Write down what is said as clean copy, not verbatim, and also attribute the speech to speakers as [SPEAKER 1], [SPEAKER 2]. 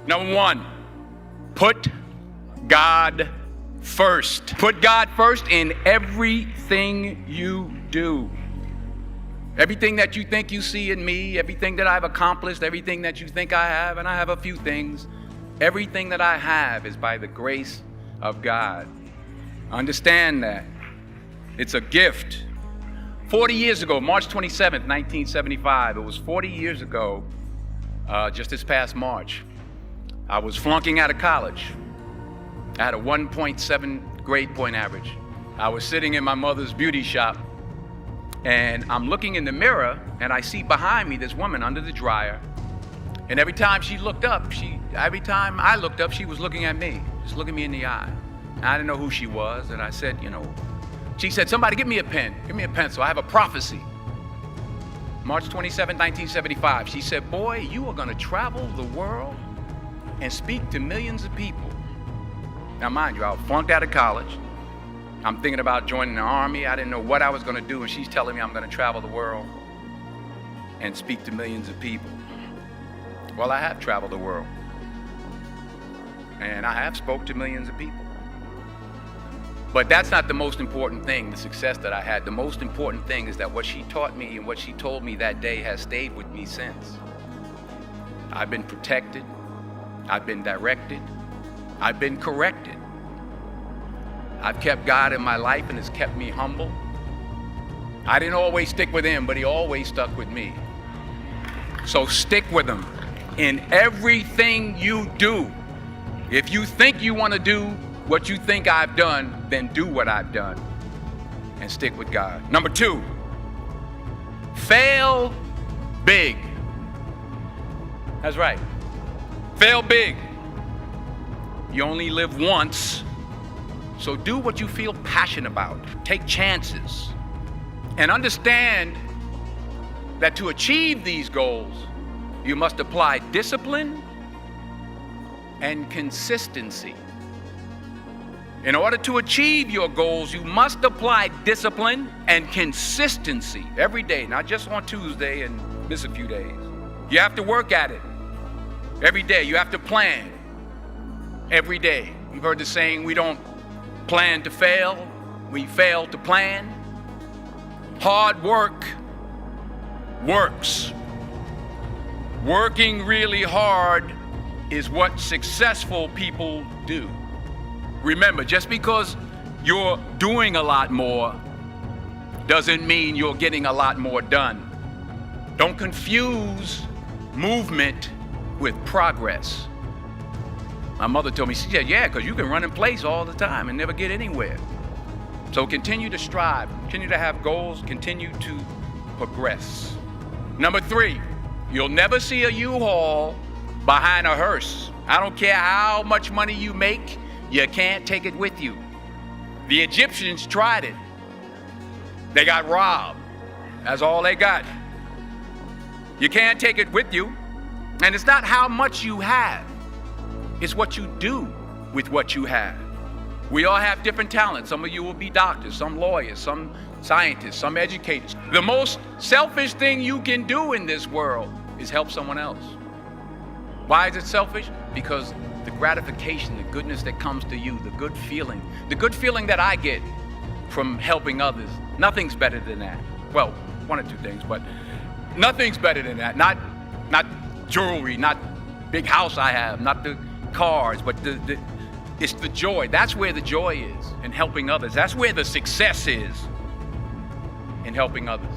[SPEAKER 1] Number one, put God first. Put God first in everything you do. Everything that you think you see in me, everything that I've accomplished, everything that you think I have, and I have a few things, everything that I have is by the grace of God. Understand that. It's a gift. 40 years ago, March 27th, 1975, it was 40 years ago, just this past March, I was flunking out of college. I had a 1.7 grade point average. I was sitting in my mother's beauty shop, and I'm looking in the mirror, and I see behind me this woman under the dryer. And every time I looked up, she was looking at me, just looking me in the eye. And I didn't know who she was, and I said, she said, somebody give me a pen, give me a pencil, I have a prophecy. March 27, 1975, she said, boy, you are gonna travel the world and speak to millions of people. Now mind you, I flunked out of college. I'm thinking about joining the army. I didn't know what I was gonna do, and she's telling me I'm gonna travel the world and speak to millions of people. Well, I have traveled the world, and I have spoke to millions of people. But that's not the most important thing, the success that I had. The most important thing is that what she taught me and what she told me that day has stayed with me since. I've been protected, I've been directed, I've been corrected. I've kept God in my life, and it's kept me humble. I didn't always stick with him, but he always stuck with me. So stick with him in everything you do. If you think you want to do what you think I've done, then do what I've done and stick with God. Number two, fail big. That's right. Fail big. You only live once, so do what you feel passionate about. Take chances and understand that to achieve these goals, you must apply discipline and consistency. In order to achieve your goals, you must apply discipline and consistency every day, not just on Tuesday and miss a few days. You have to work at it every day. You have to plan every day. You've heard the saying, we don't plan to fail, we fail to plan. Hard work works. Working really hard is what successful people do. Remember, just because you're doing a lot more doesn't mean you're getting a lot more done. Don't confuse movement with progress. My mother told me, she said, yeah, because you can run in place all the time and never get anywhere. So continue to strive, continue to have goals, continue to progress. Number three, you'll never see a U-Haul behind a hearse. I don't care how much money you make, you can't take it with you. The Egyptians tried it. They got robbed. That's all they got. You can't take it with you. And it's not how much you have. It's what you do with what you have. We all have different talents. Some of you will be doctors, some lawyers, some scientists, some educators. The most selfish thing you can do in this world is help someone else. Why is it selfish? Because the gratification, the goodness that comes to you, the good feeling that I get from helping others, nothing's better than that. Well, one or two things, but nothing's better than that. Not jewelry, not big house I have, not the cars, but it's the joy. That's where the joy is, in helping others. That's where the success is, in helping others.